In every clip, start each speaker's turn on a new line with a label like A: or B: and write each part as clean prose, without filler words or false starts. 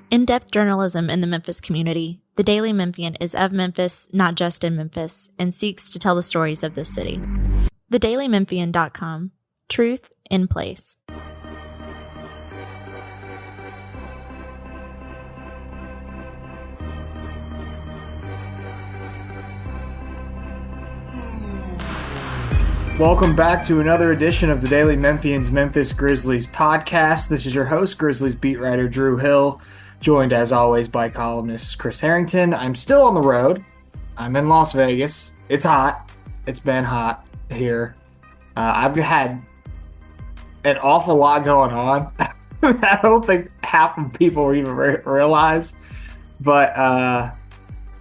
A: In-depth journalism in the Memphis community, the Daily Memphian is of Memphis, not just in Memphis, and seeks to tell the stories of this city. TheDailyMemphian.com. Truth in place.
B: Welcome back to another edition of the Daily Memphian's Memphis Grizzlies podcast. This is your host, Grizzlies beat writer Drew Hill, joined as always by columnist Chris Herrington. I'm still on the road. I'm in Las Vegas. It's hot. It's been hot here. I've had an awful lot going on. I don't think half of people even realize, but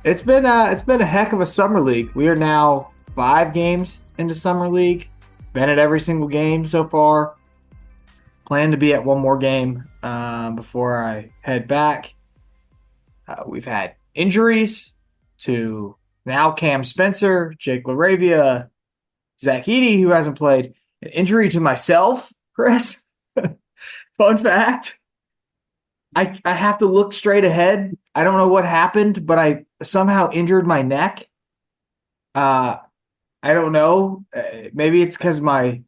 B: it's been a heck of a summer league. We are now 5 games into summer league. Been at every single game so far. Plan to be at one more game before I head back. We've had injuries to now Cam Spencer, Jake LaRavia, Zach Edey, who hasn't played. An injury to myself, Chris. Fun fact. I have to look straight ahead. I don't know what happened, but I somehow injured my neck. I don't know. Maybe it's because my.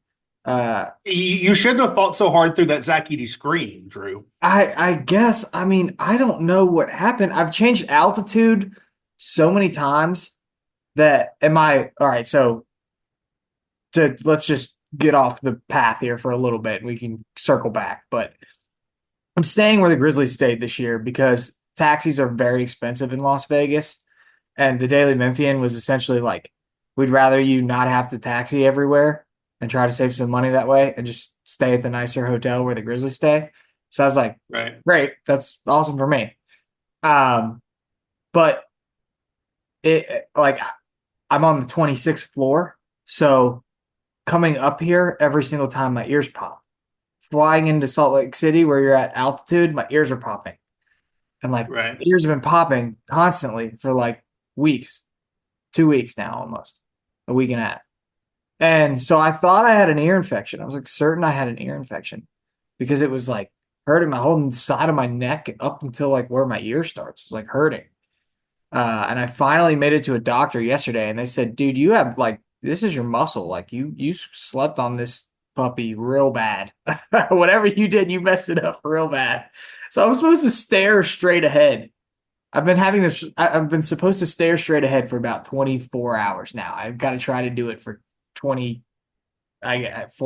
C: You shouldn't have fought so hard through that Zach Edey screen, Drew.
B: I guess. I mean, I don't know what happened. I've changed altitude so many times that all right. So let's just get off the path here for a little bit, and we can circle back. But I'm staying where the Grizzlies stayed this year because taxis are very expensive in Las Vegas, and the Daily Memphian was essentially like, we'd rather you not have to taxi everywhere and try to save some money that way and just stay at the nicer hotel where the Grizzlies stay. So I was like,
C: right.
B: Great. That's awesome for me. But I'm on the 26th floor. So coming up here every single time my ears pop. Flying into Salt Lake City where you're at altitude, my ears are popping. And
C: right.
B: My ears have been popping constantly for like weeks. 2 weeks now almost. A week and a half. And so I thought I had an ear infection. I was like certain I had an ear infection because it was like hurting my whole side of my neck up until like where my ear starts. It was like hurting. And I finally made it to a doctor yesterday and they said, dude, you have like, this is your muscle. Like you slept on this puppy real bad. Whatever you did, you messed it up real bad. So I'm supposed to stare straight ahead. I've been supposed to stare straight ahead for about 24 hours now. I've got to try to do it for 4 more hours.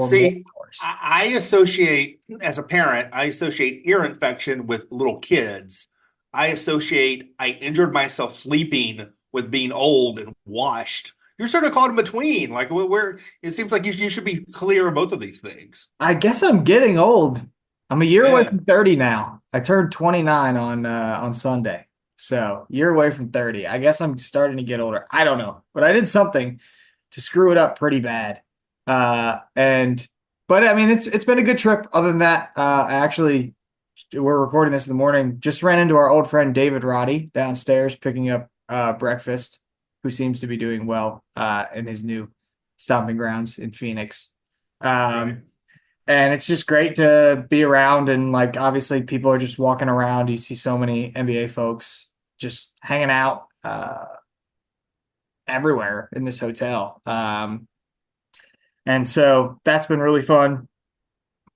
C: I associate, as a parent, I associate ear infection with little kids. I injured myself sleeping with being old and washed. You're sort of caught in between. Like where it seems like you should be clear of both of these things.
B: I guess I'm getting old. I'm a year away from 30 now. I turned 29 on Sunday. So you're away from 30. I guess I'm starting to get older. I don't know, but I did something to screw it up pretty bad. But I mean, it's been a good trip. Other than that, we're recording this in the morning. Just ran into our old friend David Roddy downstairs picking up breakfast, who seems to be doing well in his new stomping grounds in Phoenix.
C: Right.
B: And it's just great to be around. And like, obviously people are just walking around. You see so many NBA folks just hanging out everywhere in this hotel. And so that's been really fun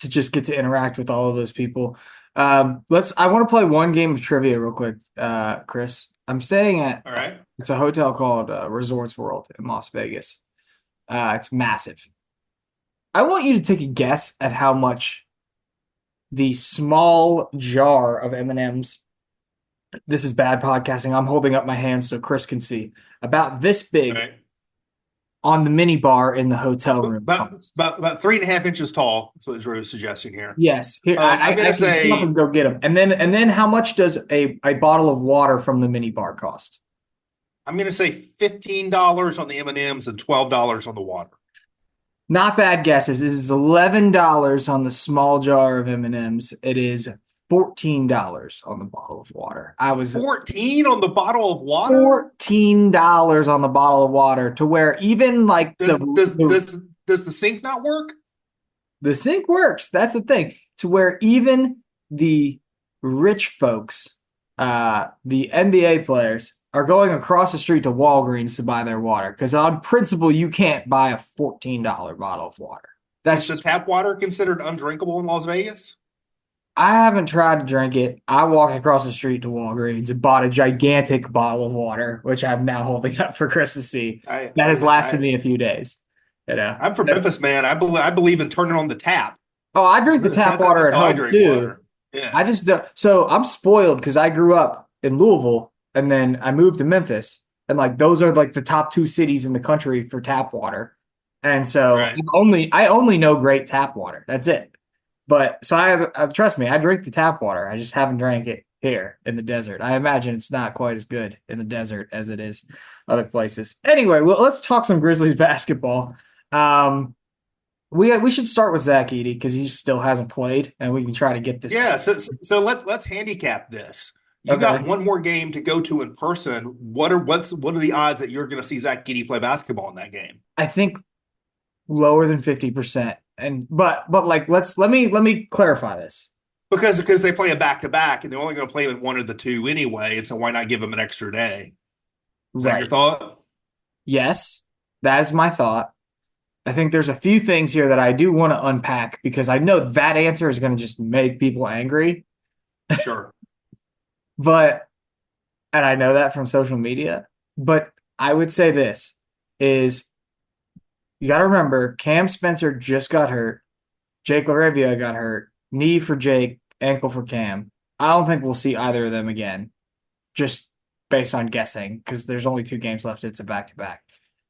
B: to just get to interact with all of those people. I want to play one game of trivia real quick, Chris. I'm staying at,
C: all right.
B: It's a hotel called Resorts World in Las Vegas. It's massive. I want you to take a guess at how much the small jar of M&Ms, this is bad podcasting, I'm holding up my hands so Chris can see, about this big on the mini bar in the hotel room.
C: About 3.5 inches tall. That's what Drew is suggesting here.
B: Yes. Here, I'm going to say, go get them. And then how much does a bottle of water from the mini bar cost?
C: I'm going to say $15 on the M&Ms and $12 on the water.
B: Not bad guesses. It is $11 on the small jar of M&Ms. It is $14 on the bottle of water. I was
C: $14 on the bottle of water.
B: $14 on the bottle of water, to where even like
C: does the sink not work?
B: The sink works. That's the thing. To where even the rich folks the NBA players are going across the street to Walgreens to buy their water because on principle you can't buy a $14 bottle of water.
C: Is the tap water considered undrinkable in Las Vegas?
B: I haven't tried to drink it. I walked across the street to Walgreens and bought a gigantic bottle of water, which I'm now holding up for Chris to see. That has lasted me a few days.
C: I'm from Memphis, man. I believe in turning on the tap.
B: Oh, I drink the tap water at home too. Water.
C: Yeah.
B: I just don't. So I'm spoiled because I grew up in Louisville and then I moved to Memphis, and like those are like the top two cities in the country for tap water. And so
C: right.
B: I only know great tap water. That's it. But so trust me, I drink the tap water. I just haven't drank it here in the desert. I imagine it's not quite as good in the desert as it is other places. Anyway, well, let's talk some Grizzlies basketball. We should start with Zach Edey because he still hasn't played, and we can try to get this.
C: Yeah, so let's handicap this. You got one more game to go to in person. What are the odds that you're going to see Zach Edey play basketball in that game?
B: I think lower than 50%. But like let me clarify this.
C: Because they play a back-to-back and they're only going to play him in one of the two anyway, and so why not give him an extra day? Is that your thought?
B: Yes, that is my thought. I think there's a few things here that I do want to unpack because I know that answer is going to just make people angry.
C: Sure.
B: And I know that from social media, but I would say this is you got to remember Cam Spencer just got hurt. Jake LaRavia got hurt. Knee for Jake, ankle for Cam. I don't think we'll see either of them again, just based on guessing, because there's only 2 games left. It's a back-to-back.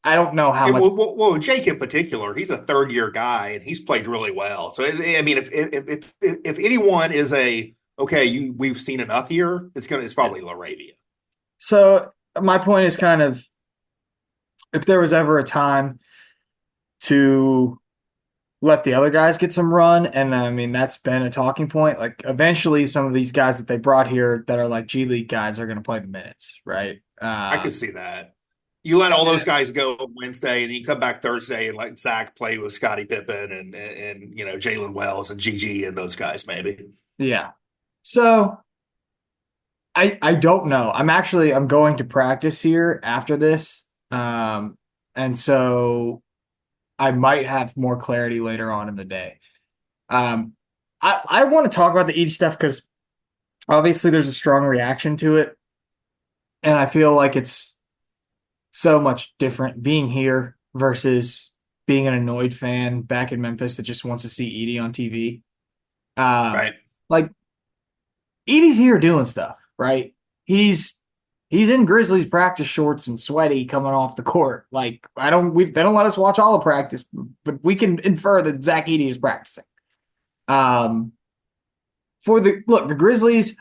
B: I don't know how much.
C: Well, Jake in particular, he's a third-year guy, and he's played really well. So, I mean, if anyone is we've seen enough here, it's probably LaRavia.
B: So my point is kind of, if there was ever a time to let the other guys get some run, and I mean that's been a talking point. Like eventually, some of these guys that they brought here that are like G League guys are going to play the minutes, right?
C: I can see that. You let all those guys go Wednesday, and you come back Thursday and let Zach play with Scottie Pippen and Jalen Wells and GG and those guys maybe.
B: Yeah. So I don't know. I'm going to practice here after this, and so I might have more clarity later on in the day. I want to talk about the Edey stuff because obviously there's a strong reaction to it, and I feel like it's so much different being here versus being an annoyed fan back in Memphis that just wants to see Edey on TV.
C: Right.
B: Like Edey's here doing stuff, right? He's in Grizzlies practice shorts and sweaty coming off the court. Like they don't let us watch all of practice, but we can infer that Zach Edey is practicing. The Grizzlies,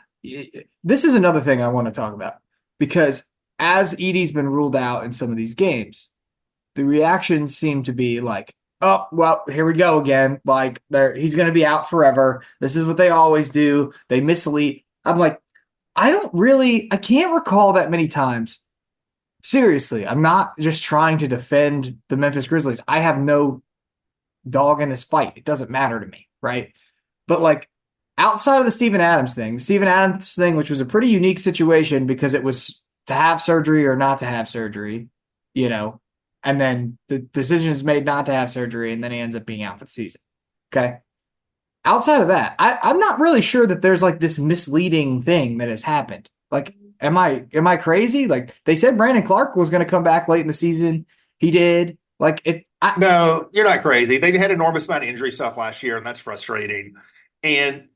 B: this is another thing I want to talk about because as Edey's been ruled out in some of these games, the reactions seem to be like, oh, well, here we go again. Like he's going to be out forever. This is what they always do. They mislead. I'm like, I can't recall that many times. Seriously, I'm not just trying to defend the Memphis Grizzlies. I have no dog in this fight. It doesn't matter to me, right? But like outside of the Steven Adams thing, which was a pretty unique situation because it was to have surgery or not to have surgery, and then the decision is made not to have surgery, and then he ends up being out for the season. Okay. Outside of that, I'm not really sure that there's like this misleading thing that has happened. Like, am I crazy? Like they said Brandon Clark was going to come back late in the season. He did.
C: No, you're not crazy. They had enormous amount of injury stuff last year, and that's frustrating. And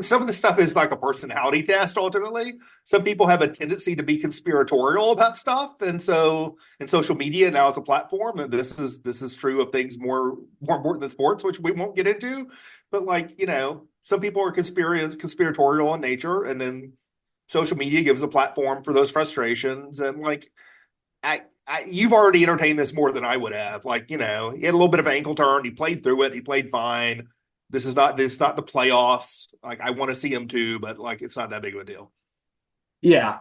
C: some of the stuff is like a personality test ultimately. Some people have a tendency to be conspiratorial about stuff. And so in social media now as a platform, and this is true of things more important than sports, which we won't get into. But some people are conspiratorial in nature, and then social media gives a platform for those frustrations. And you've already entertained this more than I would have. He had a little bit of an ankle turn. He played through it. He played fine. This is not the playoffs. Like I want to see him too, but it's not that big of a deal.
B: Yeah.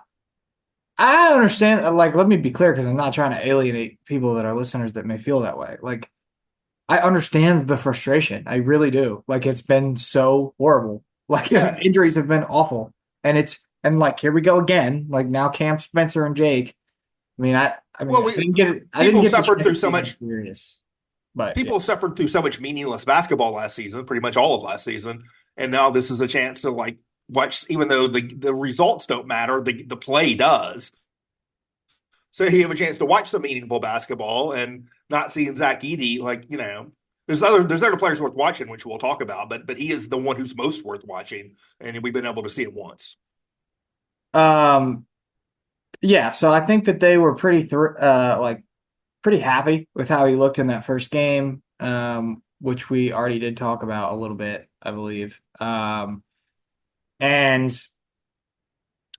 B: I understand. Let me be clear because I'm not trying to alienate people that are listeners that may feel that way. I understand the frustration. I really do. It's been so horrible. Injuries have been awful. And And like, here we go again. Like now Cam Spencer and Jake.
C: Well,
B: I didn't
C: people
B: get the
C: suffered
B: chance
C: through
B: to
C: so
B: see him
C: much.
B: serious, but yeah.
C: People suffered through so much meaningless basketball last season, pretty much all of last season, and now this is a chance to like watch. Even though the results don't matter, the play does. So you have a chance to watch some meaningful basketball and not seeing Zach Edey, like, there's other players worth watching, which we'll talk about, but he is the one who's most worth watching, and we've been able to see him once.
B: Um, yeah. So I think that they were pretty happy with how he looked in that first game, which we already did talk about a little bit, I believe. And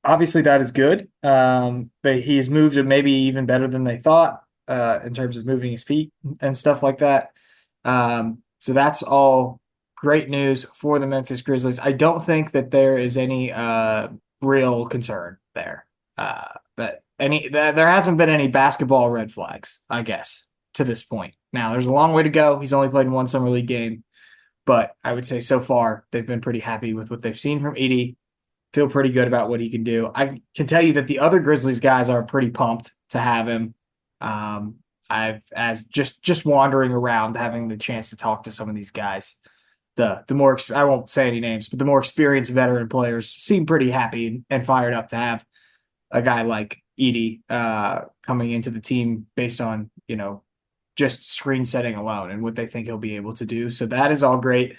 B: obviously that is good. But he's moved it maybe even better than they thought, in terms of moving his feet and stuff like that. So that's all great news for the Memphis Grizzlies. I don't think that there is any real concern there. There hasn't been any basketball red flags, I guess, to this point. Now there's a long way to go. He's only played one summer league game, but I would say so far they've been pretty happy with what they've seen from Edey. Feel pretty good about what he can do. I can tell you that the other Grizzlies guys are pretty pumped to have him. I've as just wandering around, having the chance to talk to some of these guys. The more I won't say any names, but the more experienced veteran players seem pretty happy and fired up to have a guy like Edey coming into the team based on just screen setting alone and what they think he'll be able to do. So that is all great.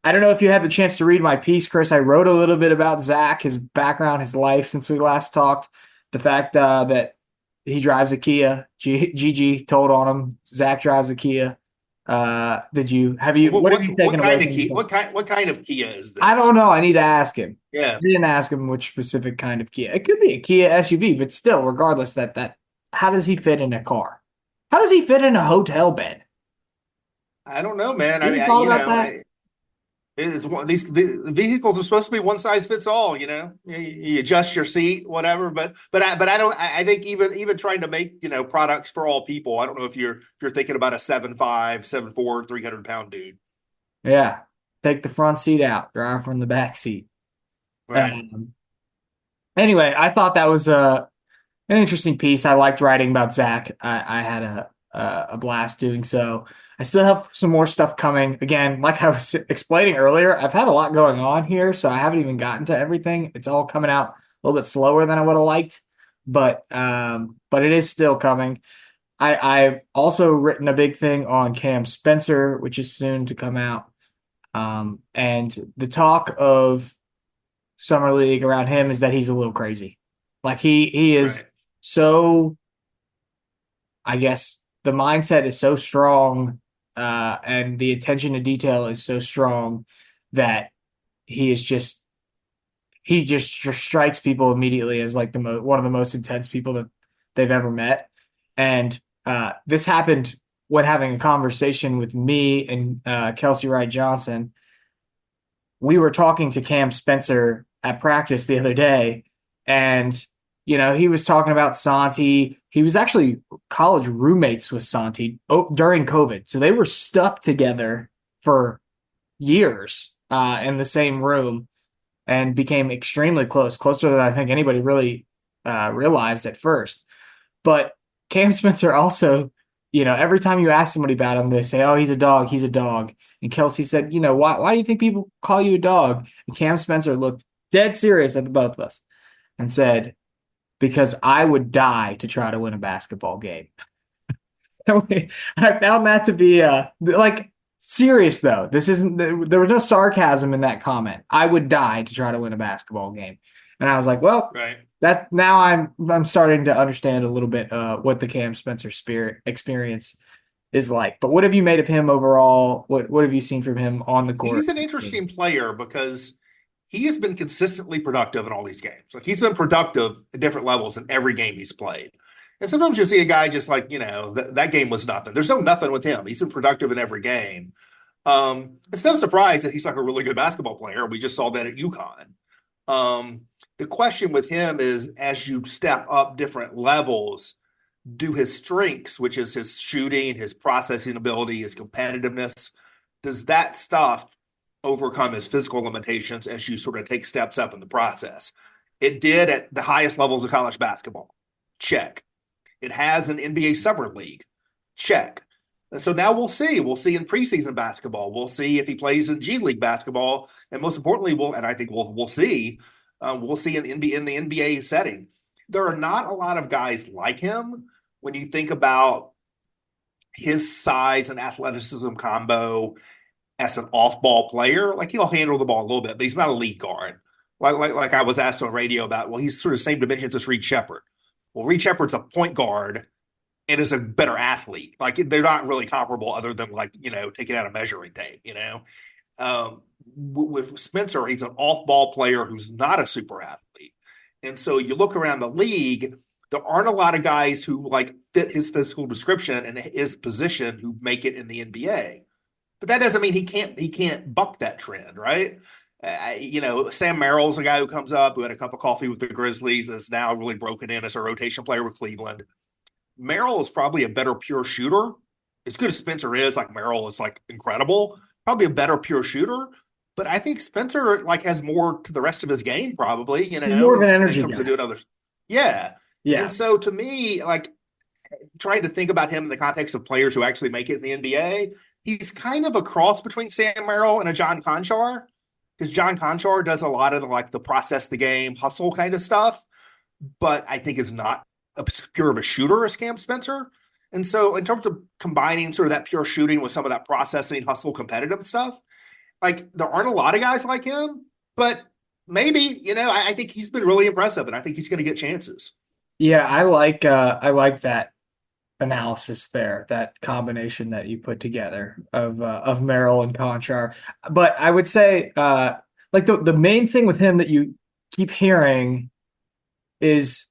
B: I don't know if you had the chance to read my piece, Chris. I wrote a little bit about Zach, his background, his life since we last talked. The fact that he drives a Kia. Gigi told on him. Zach drives a Kia. What have you
C: What
B: taken away
C: kind
B: from
C: of key?
B: him?
C: What kind of Kia is
B: I
C: this?
B: don't know. I need to ask him.
C: Yeah,
B: I didn't ask him which specific kind of Kia. It could be a Kia SUV, but still, regardless, how does he fit in a car? How does he fit in a hotel bed?
C: I don't know, man.
B: You ever thought about that?
C: It's one these the vehicles are supposed to be one size fits all. You adjust your seat, whatever. But I don't. I think even trying to make products for all people. I don't know if you're thinking about a 7'5", 7'4", 300 pound dude.
B: Yeah. Take the front seat out, drive from the back seat.
C: Right.
B: Um, anyway, I thought that was an interesting piece. I liked writing about Zach. I had a blast doing so. I still have some more stuff coming. Again, like I was explaining earlier, I've had a lot going on here, so I haven't even gotten to everything. It's all coming out a little bit slower than I would have liked, but it is still coming. I've also written a big thing on Cam Spencer, which is soon to come out. And the talk of summer league around him is that he's a little crazy. Like he is
C: Right.
B: so, I guess the mindset is so strong, and the attention to detail is so strong that he is just strikes people immediately as like one of the most intense people that they've ever met. And this happened when having a conversation with me and Kelsey Wright Johnson. We were talking to Cam Spencer at practice the other day, and he was talking about Santi. He was actually college roommates with Santi during COVID, so they were stuck together for years in the same room and became extremely close, closer than I think anybody really realized at first. But Cam Spencer also, every time you ask somebody about him, they say, "Oh, he's a dog. He's a dog." And Kelsey said, why do you think people call you a dog?" And Cam Spencer looked dead serious at the both of us and said, "Because I would die to try to win a basketball game." I found that to be like serious though. This isn't there was no sarcasm in that comment. I would die to try to win a basketball game. And I was like, well,
C: Right.
B: that now I'm starting to understand a little bit what the Cam Spencer spirit experience is like. But what have you made of him overall? What have you seen from him on the court?
C: He's an interesting player because he has been consistently productive in all these games. Like he's been productive at different levels in every game he's played. And sometimes you see a guy just like, that game was nothing. There's no nothing with him. He's been productive in every game. It's no surprise that he's like a really good basketball player. We just saw that at UConn. The question with him is, as you step up different levels, do his strengths, which is his shooting, his processing ability, his competitiveness, does that stuff overcome his physical limitations as you sort of take steps up in the process? It did at the highest levels of college basketball. Check. It has an NBA Summer League. Check. And so now we'll see. We'll see in preseason basketball. We'll see if he plays in G League basketball, and most importantly, we'll see in the NBA setting. There are not a lot of guys like him when you think about his size and athleticism combo as an off-ball player. Like, he'll handle the ball a little bit, but he's not a lead guard. Like I was asked on radio about, well, he's sort of same dimensions as Reed Sheppard. Well, Reed Sheppard's a point guard and is a better athlete. Like, they're not really comparable other than, like, taking out a measuring tape, With Spencer, he's an off-ball player who's not a super athlete. And so you look around the league, there aren't a lot of guys who like fit his physical description and his position who make it in the NBA. But that doesn't mean he can't buck that trend, right? Sam Merrill's a guy who comes up, who had a cup of coffee with the Grizzlies, that's now really broken in as a rotation player with Cleveland. Merrill is probably a better pure shooter. As good as Spencer is, like, Merrill is like incredible, probably a better pure shooter. But I think Spencer like has more to the rest of his game, probably,
B: He's more of an energy
C: in terms
B: guy.
C: of doing others. Yeah.
B: Yeah.
C: And so to me, like, trying to think about him in the context of players who actually make it in the NBA, he's kind of a cross between Sam Merrill and a John Conchar, because John Conchar does a lot of the process the game, hustle kind of stuff, but I think is not as pure of a shooter as Cam Spencer. And so in terms of combining sort of that pure shooting with some of that processing, hustle, competitive stuff, like, there aren't a lot of guys like him, but maybe, I think he's been really impressive, and I think he's going to get chances.
B: Yeah, I like that analysis there, that combination that you put together of Merrill and Conchar. But I would say like the main thing with him that you keep hearing is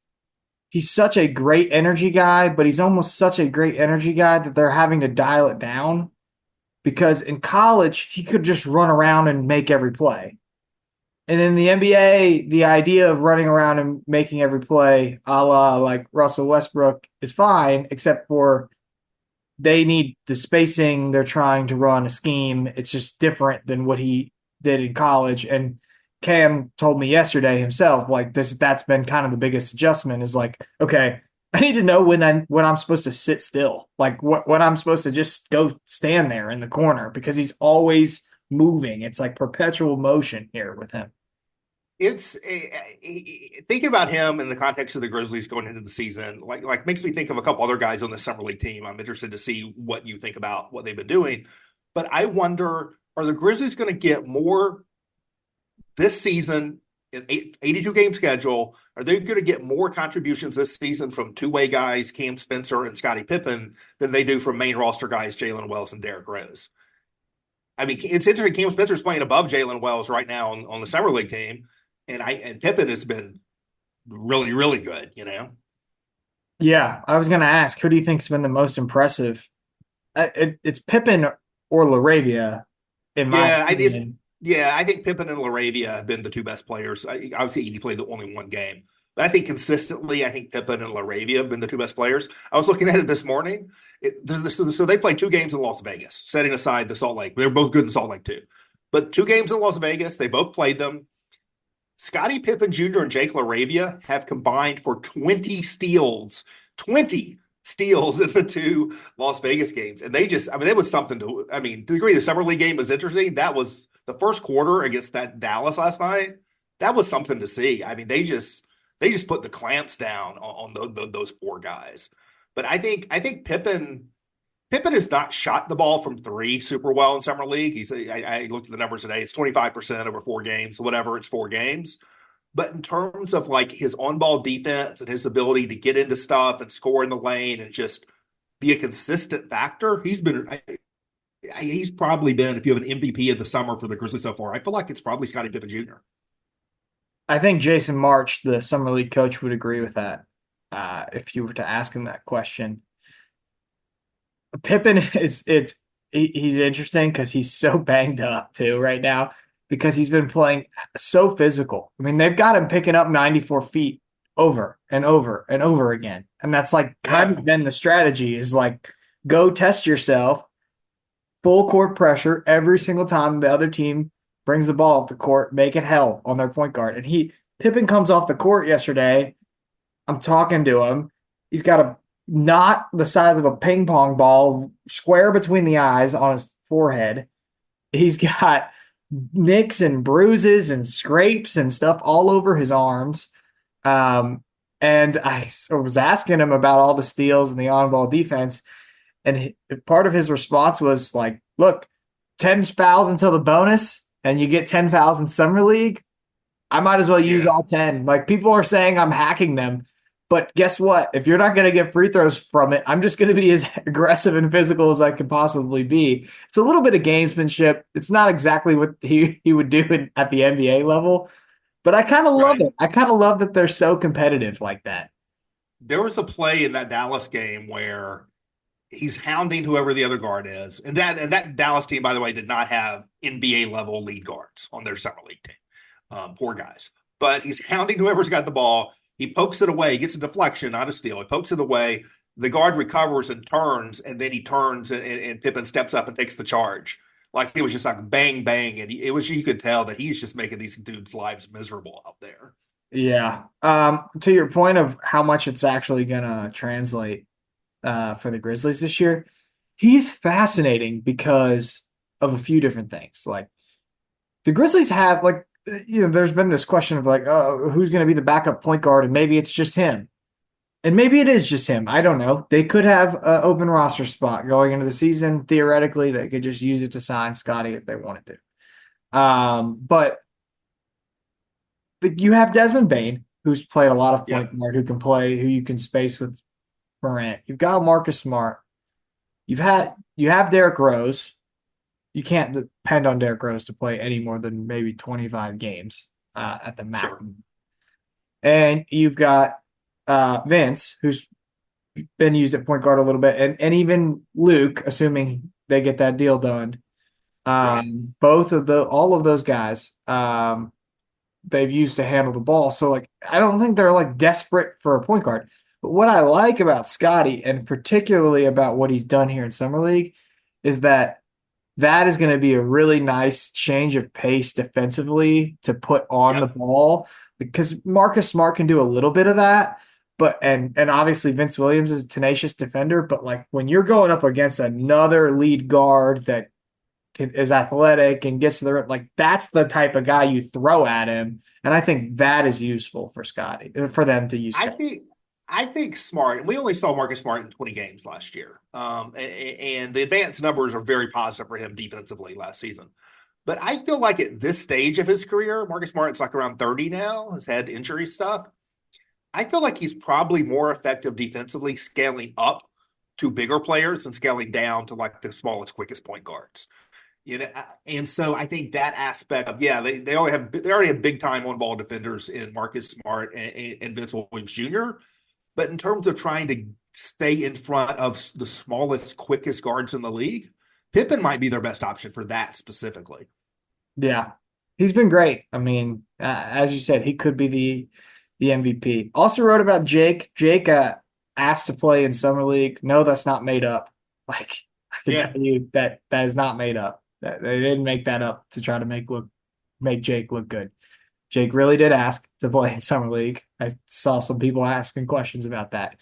B: he's such a great energy guy, but he's almost such a great energy guy that they're having to dial it down, because in college he could just run around and make every play. And in the NBA, the idea of running around and making every play, a la like Russell Westbrook, is fine, except for they need the spacing. They're trying to run a scheme. It's just different than what he did in college. And Cam told me yesterday himself, like, that's been kind of the biggest adjustment, is like, okay, I need to know when I'm supposed to sit still, like when I'm supposed to just go stand there in the corner, because he's always moving. It's like perpetual motion here with him.
C: It's thinking about him in the context of the Grizzlies going into the season, like makes me think of a couple other guys on the summer league team. I'm interested to see what you think about what they've been doing, but I wonder, are the Grizzlies going to get more this season in 82 game schedule? Are they going to get more contributions this season from two-way guys, Cam Spencer and Scottie Pippen, than they do from main roster guys, Jalen Wells and Derrick Rose? I mean, it's interesting. Cam Spencer is playing above Jalen Wells right now on the summer league team, and Pippen has been really, really good.
B: Yeah, I was going to ask, who do you think's been the most impressive? It's Pippen or LaRavia, in my opinion.
C: I think Pippen and LaRavia have been the two best players. Obviously, he played only one game, but I think consistently, I think Pippen and LaRavia have been the two best players. I was looking at it this morning. So they played 2 games in Las Vegas, setting aside the Salt Lake. They're both good in Salt Lake too. But 2 games in Las Vegas, they both played them. Scottie Pippen Jr. and Jake LaRavia have combined for 20 steals. 20 steals in the 2 Las Vegas games. And it was something to the degree the summer league game was interesting. That was the first quarter against that Dallas last night. That was something to see. I mean, they just put the clamps down on those poor guys. But I think Pippen has not shot the ball from 3 super well in summer league. I looked at the numbers today. It's 25% over 4 games, whatever. It's 4 games. But in terms of like his on-ball defense and his ability to get into stuff and score in the lane and just be a consistent factor, he's probably been, if you have an MVP of the summer for the Grizzlies so far, I feel like it's probably Scottie Pippen Jr.
B: I think Jason March, the summer league coach, would agree with that. If you were to ask him that question. Pippen he's interesting because he's so banged up too right now, because he's been playing so physical. I mean, they've got him picking up 94 feet over and over and over again. And that's like kind of been the strategy, is like, go test yourself, full court pressure every single time the other team brings the ball up the court, make it hell on their point guard. And Pippen comes off the court yesterday. I'm talking to him. He's got a knot the size of a ping pong ball square between the eyes on his forehead. He's got nicks and bruises and scrapes and stuff all over his arms. And I was asking him about all the steals and the on-ball defense, and part of his response was like, "Look, 10 fouls until the bonus, and you get 10 fouls in summer league. I might as well use all 10." Like, people are saying I'm hacking them, but guess what? If you're not going to get free throws from it, I'm just going to be as aggressive and physical as I could possibly be. It's a little bit of gamesmanship. It's not exactly what he would do at the NBA level, but I kind of love it. I kind of love that they're so competitive like that.
C: There was a play in that Dallas game where he's hounding whoever the other guard is. And that Dallas team, by the way, did not have NBA level lead guards on their summer league team. Poor guys. But he's hounding whoever's got the ball. He pokes it away, gets a deflection, not a steal. He pokes it away. The guard recovers and turns, and then he turns, and Pippen steps up and takes the charge. Like, it was just like bang, bang. And you could tell that he's just making these dudes' lives miserable out there.
B: Yeah. To your point of how much it's actually going to translate for the Grizzlies this year, he's fascinating because of a few different things. Like, the Grizzlies have, like, there's been this question of like, oh, who's going to be the backup point guard? And maybe it's just him. And maybe it is just him. I don't know. They could have an open roster spot going into the season. Theoretically, they could just use it to sign Scotty if they wanted to. But you have Desmond Bane, who's played a lot of point guard, who can play, who you can space with Morant. You've got Marcus Smart. You have Derrick Rose. You can't depend on Derrick Rose to play any more than maybe 25 games at the max. Sure. And you've got Vince, who's been used at point guard a little bit, and even Luke, assuming they get that deal done. All of those guys, they've used to handle the ball. So, like, I don't think they're like desperate for a point guard. But what I like about Scotty, and particularly about what he's done here in Summer League, is that is going to be a really nice change of pace defensively to put on the ball, because Marcus Smart can do a little bit of that. But and obviously Vince Williams is a tenacious defender, but like, when you're going up against another lead guard that is athletic and gets to the rim, like, that's the type of guy you throw at him. And I think that is useful for them to use.
C: I think Smart, we only saw Marcus Smart in 20 games last year. And the advanced numbers are very positive for him defensively last season. But I feel like at this stage of his career, Marcus Smart's like around 30 now, has had injury stuff. I feel like he's probably more effective defensively scaling up to bigger players than scaling down to like the smallest, quickest point guards. And so I think that aspect of, they already have big time on ball defenders in Marcus Smart and Vince Williams Jr. But in terms of trying to stay in front of the smallest, quickest guards in the league, Pippen might be their best option for that specifically.
B: Yeah, he's been great. I mean, as you said, he could be the MVP. Also wrote about Jake. Jake asked to play in Summer League. No, that's not made up. Like, I can tell you that is not made up. They didn't make that up to try to make Jake look good. Jake really did ask to play in Summer League. I saw some people asking questions about that.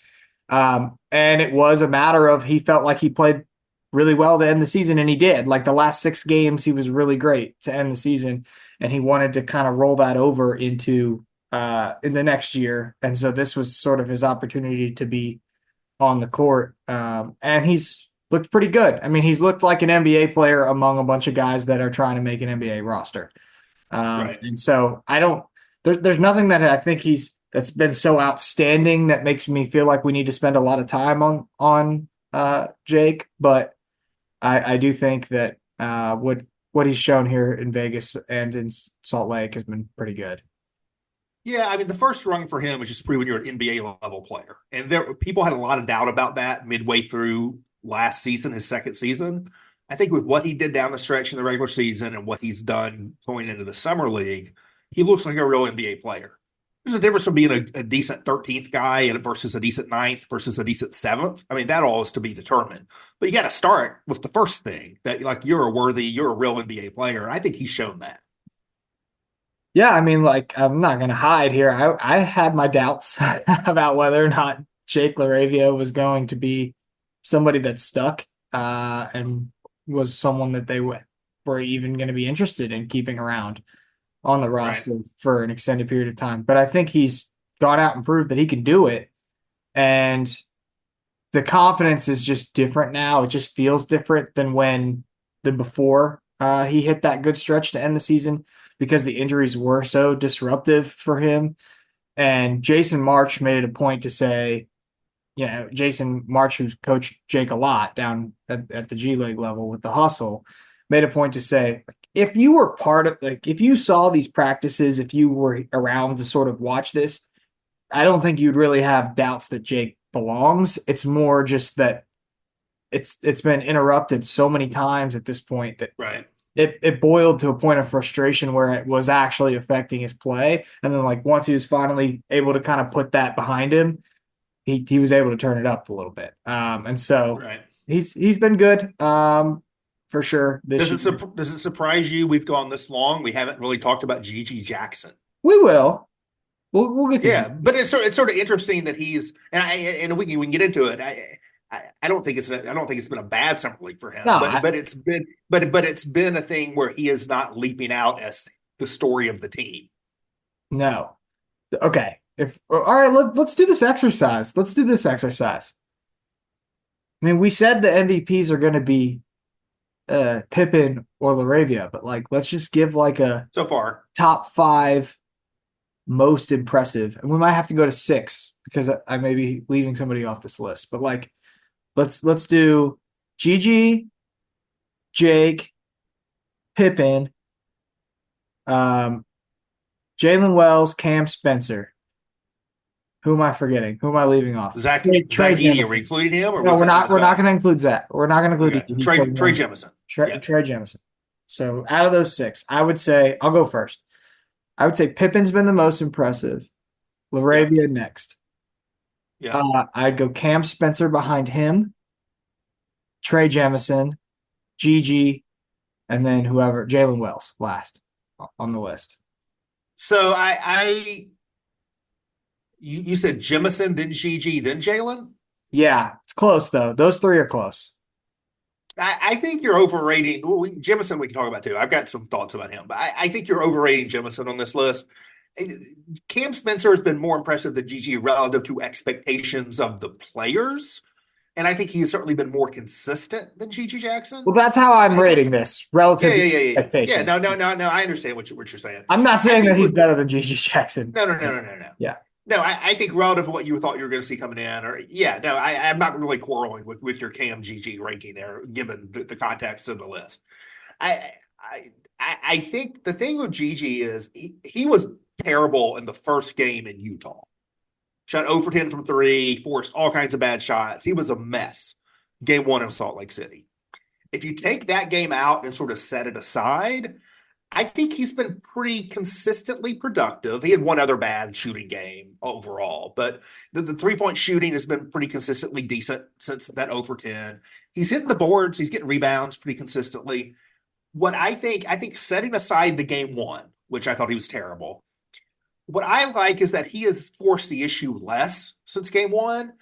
B: And it was a matter of, he felt like he played really well to end the season, and he did. Like, the last 6 games, he was really great to end the season, and he wanted to kind of roll that over into in the next year. And so this was sort of his opportunity to be on the court. And he's looked pretty good. I mean, he's looked like an NBA player among a bunch of guys that are trying to make an NBA roster. And so there's nothing that I think that's been so outstanding that makes me feel like we need to spend a lot of time on Jake. But I do think that what he's shown here in Vegas and in Salt Lake has been pretty good.
C: Yeah, I mean, the first rung for him is just proving you're an NBA level player. And people had a lot of doubt about that midway through last season, his second season. I think with what he did down the stretch in the regular season and what he's done going into the Summer League, he looks like a real NBA player. There's a difference from being a decent 13th guy versus a decent 9th versus a decent 7th. I mean, that all is to be determined. But you got to start with the first thing, that like, you're a real NBA player. I think he's shown that.
B: Yeah, I mean, like, I'm not going to hide here. I had my doubts about whether or not Jake LaRavia was going to be somebody that stuck and was someone that were even going to be interested in keeping around on the
C: Right.
B: roster for an extended period of time. But I think he's gone out and proved that he can do it. And the confidence is just different now. It just feels different than before he hit that good stretch to end the season because the injuries were so disruptive for him. And Jason March made it a point to say, Jason March, who's coached Jake a lot down at the G League level with the hustle, made a point to say, if you were part of, like, if you saw these practices, if you were around to sort of watch this, I don't think you'd really have doubts that Jake belongs. It's more just that it's been interrupted so many times at this point that
C: Right.
B: it boiled to a point of frustration where it was actually affecting his play. And then like once he was finally able to kind of put that behind him, he was able to turn it up a little bit. And so
C: Right.
B: he's been good for sure this year.
C: Does it surprise you we've gone this long? We haven't really talked about Gigi Jackson.
B: We will. We'll get to
C: Yeah,
B: G.
C: but it's sort of interesting that he's and we can get into it. I don't think it's been a bad summer league for him,
B: No,
C: but it's been a thing where he is not leaping out as the story of the team.
B: no. Okay. If all right, let's do this exercise. Let's do this exercise. I mean, we said the MVPs are going to be Pippen or LaRavia, but like, let's just give like a
C: So far.
B: top 5 most impressive, and we might have to go to 6 because I may be leaving somebody off this list. But like, let's do Gigi, Jake, Pippen, Jalen Wells, Cam Spencer. Who am I forgetting? Who am I leaving off?
C: Zach
B: Trey
C: Edey, are we
B: Jemison.
C: including him or
B: No,
C: was
B: we're
C: that to
B: not. We're not
C: decide?
B: going to include Zach. We're not going to include
C: Okay.
B: Edey. He's
C: Trey
B: played
C: Trey
B: one.
C: Jemison.
B: Trey,
C: Yeah.
B: Trey Jemison. So out of those 6, I would say I'll go first. I would say Pippen's been the most impressive.
C: Yep.
B: LaRavia next.
C: Yep.
B: I'd go Cam Spencer behind him, Trey Jemison, Gigi, and then whoever Jalen Wells last on the list.
C: So you said Jemison, then Gigi, then Jalen?
B: Yeah, it's close though. Those 3 are close.
C: I think you're overrating. Well, Jemison we can talk about too. I've got some thoughts about him, but I think you're overrating Jemison on this list. Cam Spencer has been more impressive than Gigi relative to expectations of the players, and I think he's certainly been more consistent than Gigi Jackson.
B: Well, that's how I'm rating this
C: Yeah,
B: relative
C: yeah,
B: to
C: yeah, yeah. Yeah,
B: expectations.
C: no. I understand what you're saying.
B: I'm not
C: I
B: saying that
C: think
B: he's better than Gigi Jackson.
C: no.
B: Yeah.
C: No, I think relative to what you thought you were going to see coming in, or yeah, no, I'm not really quarreling with your Cam GG ranking there, given the context of the list. I I think the thing with Gigi is he was terrible in the first game in Utah. Shot 0 for 10 from 3, forced all kinds of bad shots. He was a mess. Game 1 of Salt Lake City. If you take that game out and sort of set it aside, I think he's been pretty consistently productive. He had one other bad shooting game overall, but the 3-point shooting has been pretty consistently decent since that 0 for 10. He's hitting the boards, he's getting rebounds pretty consistently. What I think setting aside the game 1, which I thought he was terrible, what I like is that he has forced the issue less since game 1,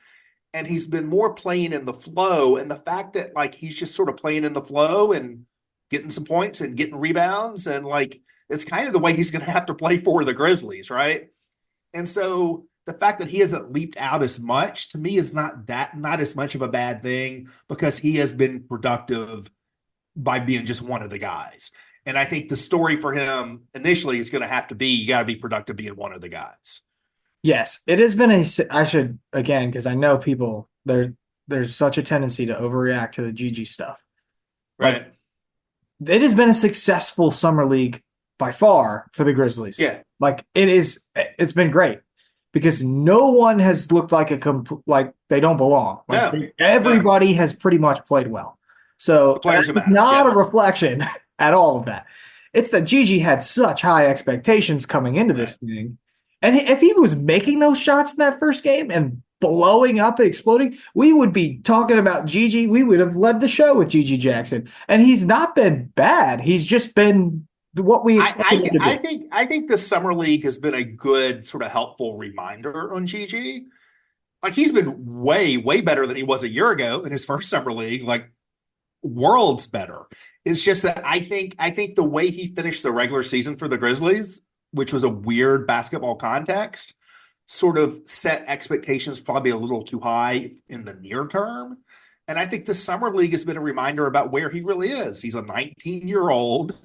C: and he's been more playing in the flow. And the fact that like he's just sort of playing in the flow and getting some points and getting rebounds, and like it's kind of the way he's going to have to play for the Grizzlies, right? And so the fact that he hasn't leaped out as much to me is not as much of a bad thing, because he has been productive by being just one of the guys. And I think the story for him initially is going to have to be, you got to be productive being one of the guys.
B: Yes, it has been I should, again, because I know people, there's such a tendency to overreact to the GG stuff.
C: Right.
B: Like, it has been a successful summer league by far for the Grizzlies.
C: Yeah.
B: Like it's been great because no one has looked like like they don't belong. Like everybody has pretty much played well. So
C: the players
B: it's not a reflection at all of that. It's that Gigi had such high expectations coming into this thing. And if he was making those shots in that first game and blowing up and exploding, we would be talking about Gigi. We would have led the show with Gigi Jackson. And he's not been bad. He's just been what we expected him to be.
C: I think the summer league has been a good sort of helpful reminder on Gigi. Like he's been way better than he was a year ago in his first summer league. Like worlds better. It's just that I think the way he finished the regular season for the Grizzlies, which was a weird basketball context, sort of set expectations probably a little too high in the near term. And I think the summer league has been a reminder about where he really is. He's a 19-year-old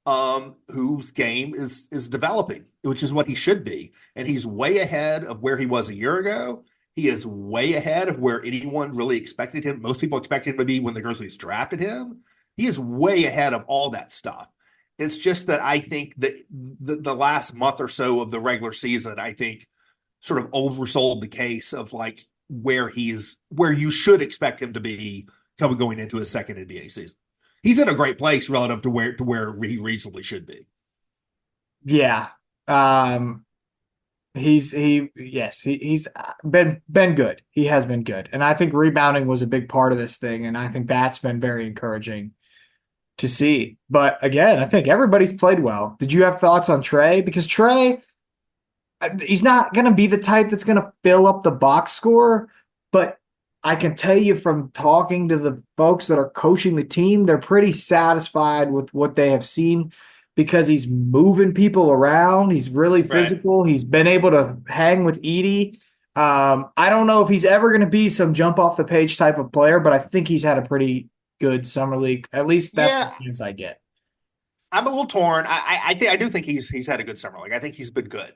C: whose game is developing, which is what he should be. And he's way ahead of where he was a year ago. He is way ahead of where anyone really expected him. Most people expected him to be when the Grizzlies drafted him. He is way ahead of all that stuff. It's just that I think that the last month or so of the regular season, I think, sort of oversold the case of like where you should expect him to be going into his second NBA season. He's in a great place relative to where he reasonably should be.
B: Yeah. He's been good. He has been good. And I think rebounding was a big part of this thing. And I think that's been very encouraging to see. But again, I think everybody's played well. Did you have thoughts on Trey? Because Trey, he's not going to be the type that's going to fill up the box score, but I can tell you from talking to the folks that are coaching the team, they're pretty satisfied with what they have seen because he's moving people around. He's really physical. Right. He's been able to hang with Edey. I don't know if he's ever going to be some jump off the page type of player, but I think he's had a pretty good summer league. At least that's the sense I get.
C: I'm a little torn. I do think he's had a good summer league. I think he's been good.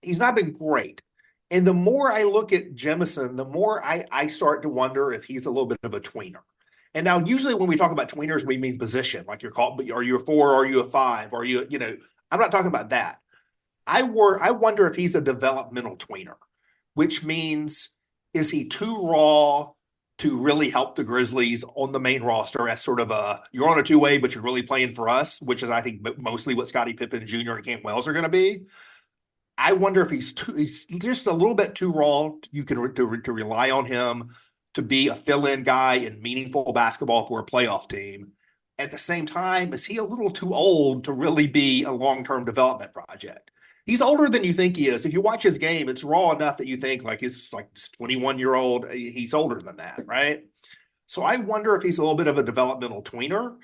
C: He's not been great. And the more I look at Jemison, the more I start to wonder if he's a little bit of a tweener. And now usually when we talk about tweeners, we mean position, like you're called, are you a 4, are you a 5, are you, I'm not talking about that. I wonder if he's a developmental tweener, which means is he too raw to really help the Grizzlies on the main roster as sort of you're on a two-way, but you're really playing for us, which is I think mostly what Scottie Pippen Jr. and Cam Wells are going to be. I wonder if he's just a little bit too raw. You can to rely on him to be a fill-in guy in meaningful basketball for a playoff team. At the same time, is he a little too old to really be a long-term development project? He's older than you think he is. If you watch his game, it's raw enough that you think like it's like this 21-year-old. He's older than that, right? So I wonder if he's a little bit of a developmental tweener.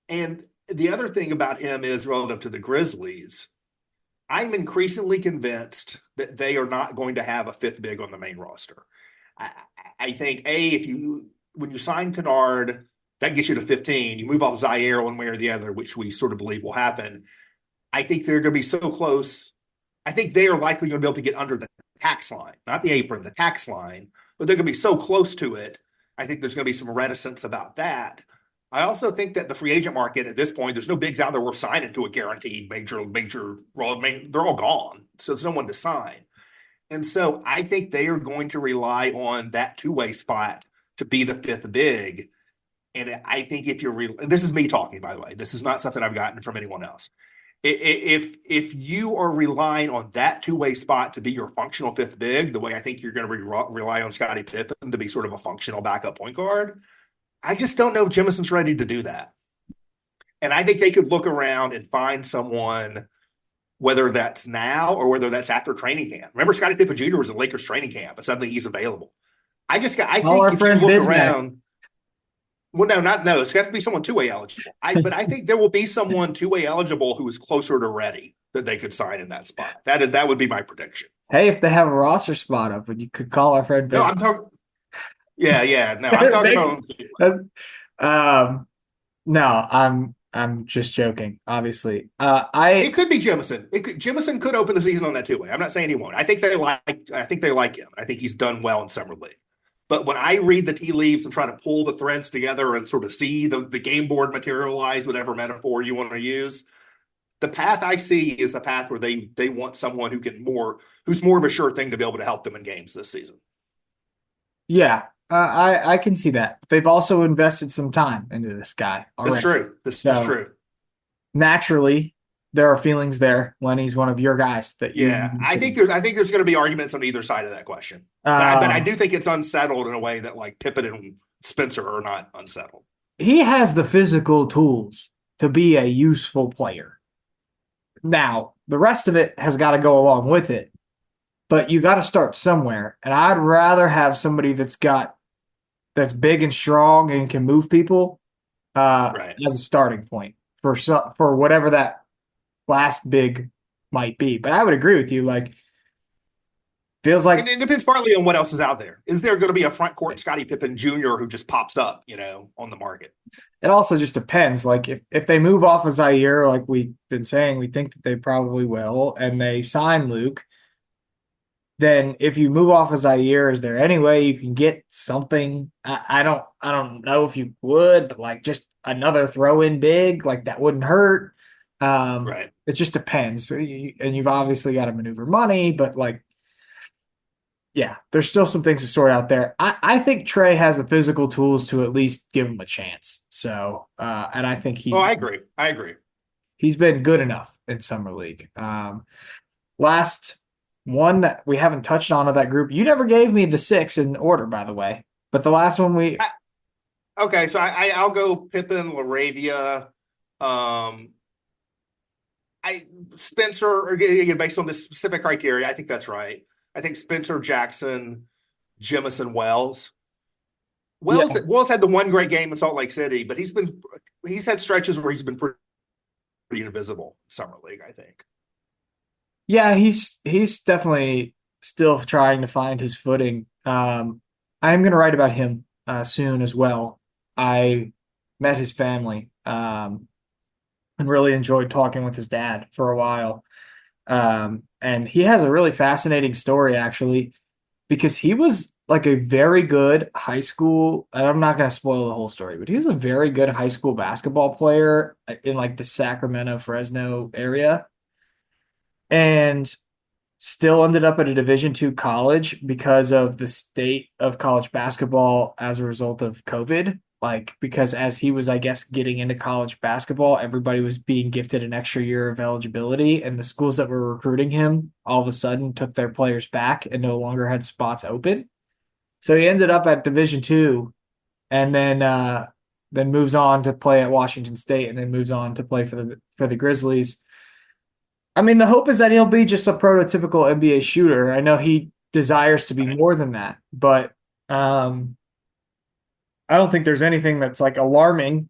C: And the other thing about him is relative to the Grizzlies, I'm increasingly convinced that they are not going to have a fifth big on the main roster. I think, when you sign Kennard, that gets you to 15. You move off Zaire one way or the other, which we sort of believe will happen. I think they're going to be so close. I think they are likely going to be able to get under the tax line, not the apron, the tax line, but they're going to be so close to it. I think there's going to be some reticence about that. I also think that the free agent market at this point, there's no bigs out there worth signing to a guaranteed major role. I mean, they're all gone. So there's no one to sign. And so I think they are going to rely on that two-way spot to be the fifth big. And I think if you're and this is me talking, by the way, this is not something I've gotten from anyone else. If you are relying on that two-way spot to be your functional fifth big, the way I think you're going to rely on Scottie Pippen to be sort of a functional backup point guard, I just don't know if Jemison's ready to do that. And I think they could look around and find someone, whether that's now or whether that's after training camp. Remember, Scottie Pippen Jr. was at Lakers training camp, and suddenly he's available. I think if you look around, no, it's got to be someone two-way eligible. But I think there will be someone two-way eligible who is closer to ready that they could sign in that spot. That would be my prediction.
B: Hey, if they have a roster spot open, you could call our friend.
C: No, I'm talking. Yeah. No, I'm talking
B: about. No, I'm just joking. Obviously,
C: it could be Jemison. Jemison could open the season on that two-way. I'm not saying he won't. I think they like him. I think he's done well in summer league. But when I read the tea leaves and try to pull the threads together and sort of see the game board materialize, whatever metaphor you want to use, the path I see is the path where they want someone who's more of a sure thing to be able to help them in games this season.
B: Yeah. I can see that. They've also invested some time into this guy already.
C: That's true. This is true.
B: Naturally, there are feelings there when he's one of your guys.
C: I think there's going to be arguments on either side of that question. But I do think it's unsettled in a way that like Pippen and Spencer are not unsettled.
B: He has the physical tools to be a useful player. Now, the rest of it has got to go along with it, but you got to start somewhere. And I'd rather have somebody that's big and strong and can move people
C: Right.
B: as a starting point for whatever that last big might be. But I would agree with you. Like, feels like
C: And it depends partly on what else is out there. Is there going to be a front court Scottie Pippen Jr. who just pops up, on the market?
B: it also just depends. Like, if they move off of Zaire, like we've been saying, we think that they probably will, and they sign Luke. Then if you move off of Zaire, is there any way you can get something? I don't know if you would, but like just another throw in big, like that wouldn't hurt.
C: Right.
B: It just depends. And you've obviously got to maneuver money, but like, yeah, there's still some things to sort out there. I think Trey has the physical tools to at least give him a chance. So, and I think
C: I agree.
B: he's been good enough in summer league. Last one that we haven't touched on of that group. You never gave me the 6 in order, by the way. But the last one
C: Okay, so I'll go Pippen, LaRavia, Spencer, again, based on this specific criteria. I think that's right. I think Spencer, Jackson, Jemison, Wells. Wells had the one great game in Salt Lake City, but he's had stretches where he's been pretty invisible in summer league, I think.
B: Yeah, he's definitely still trying to find his footing. I'm going to write about him soon as well. I met his family and really enjoyed talking with his dad for a while. And he has a really fascinating story, actually, because he was like a very good high school, and I'm not going to spoil the whole story, but he was a very good high school basketball player in like the Sacramento, Fresno area. And still ended up at a Division II college because of the state of college basketball as a result of COVID. Like, because as he was, I guess, getting into college basketball, everybody was being gifted an extra year of eligibility, and the schools that were recruiting him all of a sudden took their players back and no longer had spots open. So he ended up at Division II, and then moves on to play at Washington State, and then moves on to play for the Grizzlies. I mean, the hope is that he'll be just a prototypical NBA shooter. I know he desires to be more than that, but I don't think there's anything that's like alarming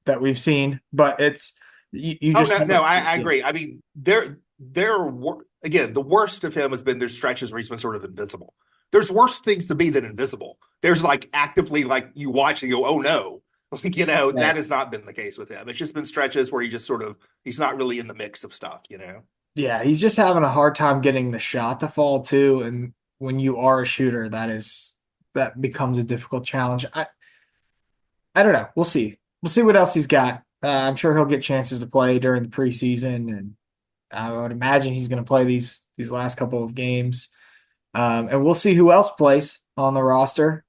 B: that we've seen. But it's
C: I agree. I mean, again, the worst of him has been there's stretches where he's been sort of invincible. There's worse things to be than invisible. There's like actively like you watch and you go, oh no.
B: Right.
C: That has not been the case with him. It's just been stretches where he's not really in the mix of stuff,
B: Yeah, he's just having a hard time getting the shot to fall too. And when you are a shooter, that becomes a difficult challenge. I don't know. We'll see. We'll see what else he's got. I'm sure he'll get chances to play during the preseason, and I would imagine he's going to play these last couple of games. And we'll see who else plays on the roster.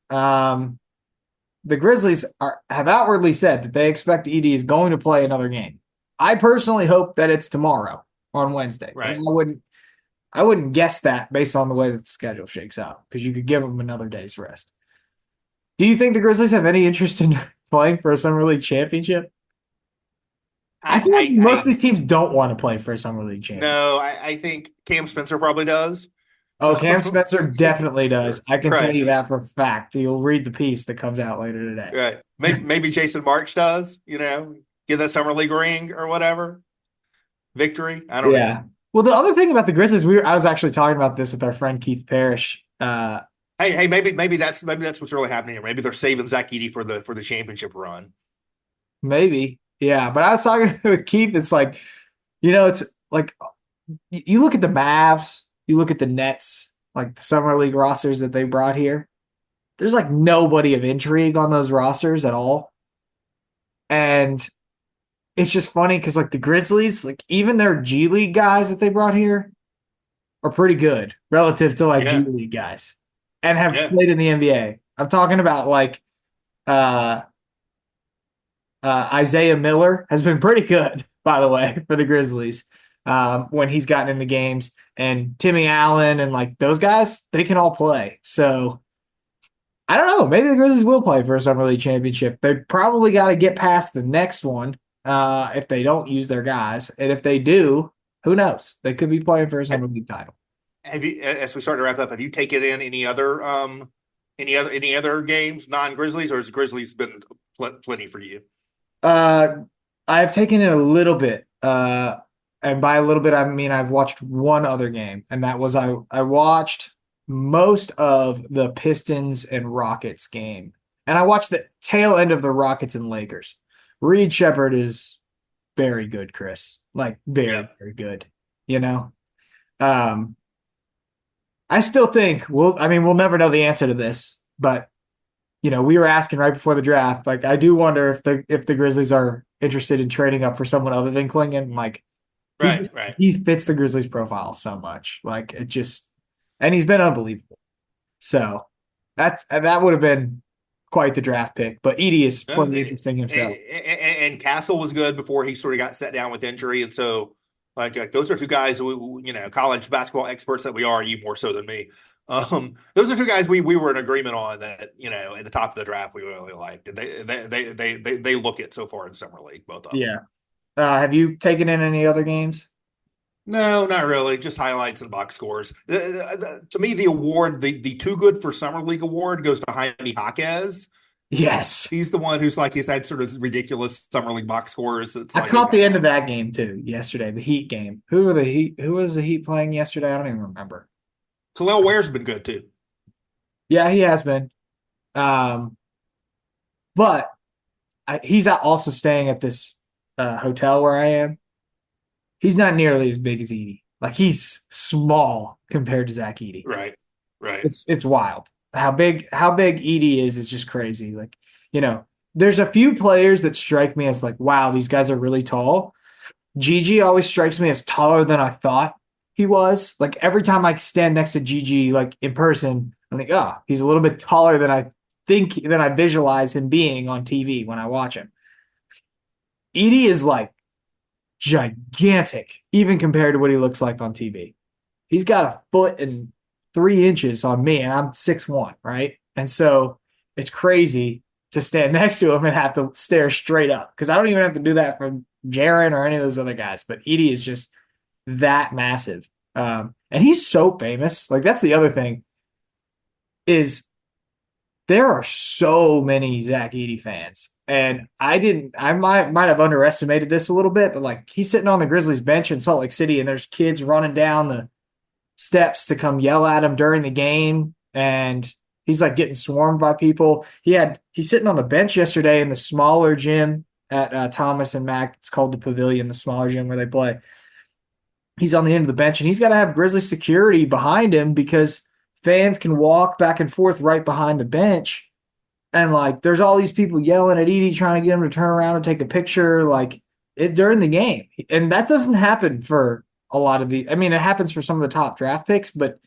B: The Grizzlies have outwardly said that they expect Edey is going to play another game. I personally hope that it's tomorrow on Wednesday.
C: Right.
B: I wouldn't guess that based on the way that the schedule shakes out, because you could give them another day's rest. Do you think the Grizzlies have any interest in playing for a Summer League championship? I feel like most of these teams don't want to play for a Summer League championship.
C: No, I think Cam Spencer probably does.
B: Oh, Cam Spencer definitely does. I can
C: Right.
B: tell you that for a fact. You'll read the piece that comes out later today.
C: Right. Maybe Jason March does, get that Summer League ring or whatever. Victory. I don't know.
B: Well, the other thing about the Grizzlies, I was actually talking about this with our friend Keith Parrish.
C: Hey, maybe that's what's really happening here. Maybe they're saving Zach Edey for the championship run.
B: Maybe. Yeah. But I was talking with Keith. It's like, it's like you look at the Mavs, you look at the Nets, like the Summer League rosters that they brought here. There's like nobody of intrigue on those rosters at all. And it's just funny because like the Grizzlies, like even their G League guys that they brought here are pretty good relative to like G League guys and have played in the NBA. I'm talking about like Isaiah Miller has been pretty good, by the way, for the Grizzlies when he's gotten in the games. And Timmy Allen and like those guys, they can all play. So I don't know. Maybe the Grizzlies will play for a Summer League championship. They probably got to get past the next one if they don't use their guys. And if they do, who knows? They could be playing for a summer league title.
C: Have you, as we start to wrap up, have you taken in any other games, non-Grizzlies, or has Grizzlies been plenty for you?
B: I've taken it a little bit. And by a little bit, I mean I've watched one other game, and that was I watched most of the Pistons and Rockets game. And I watched the tail end of the Rockets and Lakers. Reed Shepherd is very good, Chris. Like very good. You know? I still think we'll never know the answer to this, but we were asking right before the draft. Like, I do wonder if the Grizzlies are interested in trading up for someone other than Klingon. Like,
C: Right.
B: he fits the Grizzlies profile so much. Like, it just, and he's been unbelievable. So that would have been quite the draft pick. But Edey is plenty interesting himself.
C: And Castle was good before he sort of got set down with injury, and so like those are two guys college basketball experts that we are. You more so than me. Those are two guys we were in agreement on that at the top of the draft we really liked. And they look it so far in summer league, both of them.
B: Yeah. Have you taken in any other games?
C: No, not really. Just highlights and box scores. To me, the award, the Too Good for Summer League award, goes to Jaime Jaquez.
B: Yes,
C: he's the one he's had sort of ridiculous summer league box scores.
B: I caught the end of that game too yesterday, the Heat game. Who was the Heat playing yesterday? I don't even remember.
C: Khalil Ware's been good too.
B: Yeah, he has been. But he's also staying at this hotel where I am. He's not nearly as big as Edey. Like, he's small compared to Zach Edey.
C: Right.
B: It's wild. How big Edey is just crazy. Like, there's a few players that strike me as like, wow, these guys are really tall. Gigi always strikes me as taller than I thought he was. Like, every time I stand next to Gigi, like in person, I'm like, oh, he's a little bit taller than I visualize him being on TV when I watch him. Edey is like gigantic, even compared to what he looks like on TV. He's got 1.3 inches on me, and I'm 6'1", right? And so it's crazy to stand next to him and have to stare straight up, because I don't even have to do that from Jaren or any of those other guys. But Edey is just that massive. And he's so famous. Like, that's the other thing, is there are so many Zach Edey fans. And I might have underestimated this a little bit, but like, he's sitting on the Grizzlies bench in Salt Lake City, and there's kids running down the steps to come yell at him during the game, and he's like getting swarmed by people. He's sitting on the bench yesterday in the smaller gym at Thomas and Mack. It's called the Pavilion, the smaller gym where they play. He's on the end of the bench, and he's got to have Grizzlies security behind him because fans can walk back and forth right behind the bench. And like, there's all these people yelling at Edey, trying to get him to turn around and take a picture, like, during the game. And that doesn't happen for a lot of it happens for some of the top draft picks, but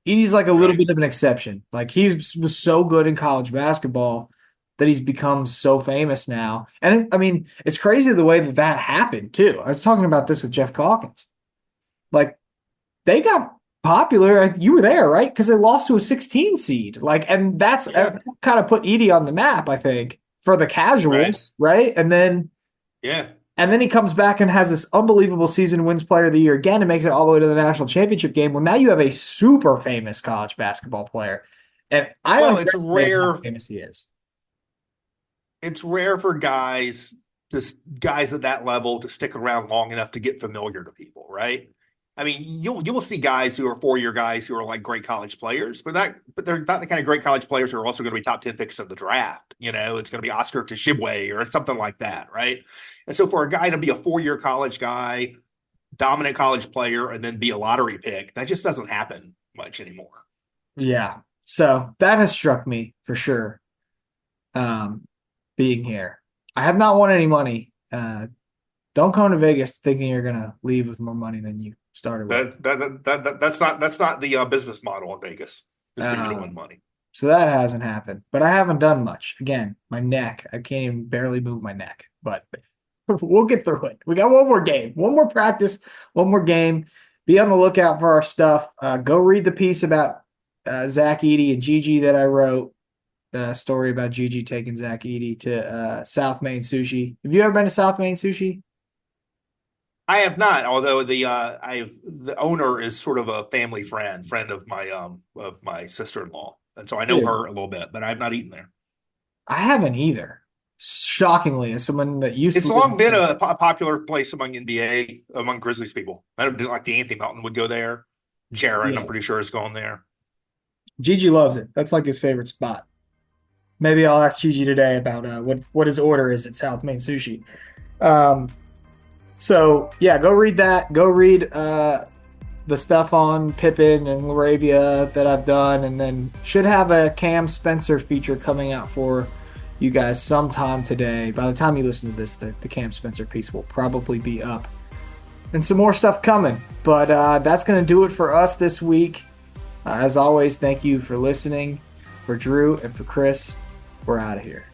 B: Edey's like a little bit of an exception. Like, he was so good in college basketball that he's become so famous now. And it's crazy the way that happened too. I was talking about this with Jeff Calkins. Like, they got popular. You were there, right? Because they lost to a 16 seed. Like, and that's kind of put Edey on the map, I think, for the casuals, right? And then he comes back and has this unbelievable season, wins Player of the Year again, and makes it all the way to the national championship game. Well, now you have a super famous college basketball player, and it's rare. How famous he is.
C: It's rare for guys at that level to stick around long enough to get familiar to people, right? I mean, you'll see guys who are 4-year guys who are like great college players, but they're not the kind of great college players who are also going to be top 10 picks of the draft. It's going to be Oscar Tshiebwe or something like that, right? And so for a guy to be a 4-year college guy, dominant college player, and then be a lottery pick, that just doesn't happen much anymore.
B: Yeah. So that has struck me for sure. Being here, I have not won any money. Don't come to Vegas thinking you're going to leave with more money than you started with.
C: That's not the business model in Vegas. Is for you to win money.
B: So that hasn't happened, but I haven't done much. Again, my neck, I can't even barely move my neck, but we'll get through it. We got one more game, one more practice, one more game. Be on the lookout for our stuff. Go read the piece about Zach Edey and Gigi that I wrote. story about Gigi taking Zach Eady to South Main Sushi. Have you ever been to South Main Sushi?
C: I have not, although the owner is sort of a family friend of my sister-in-law. And so I know
B: Dude,
C: her a little bit, but I have not eaten there.
B: I haven't either. Shockingly, as someone that used
C: It's
B: to live
C: long been
B: in-
C: a popular place among NBA, among Grizzlies people. I don't like the Anthony Melton would go there. Jaron,
B: Yeah.
C: I'm pretty sure, is going there.
B: Gigi loves it. That's like his favorite spot. Maybe I'll ask Gigi today about what his order is at South Main Sushi. So yeah, go read that. Go read the stuff on Pippen and Laravia that I've done, and then should have a Cam Spencer feature coming out for you guys sometime today. By the time you listen to this, the Cam Spencer piece will probably be up. And some more stuff coming. But that's going to do it for us this week. As always, thank you for listening. For Drew and for Chris, we're out of here.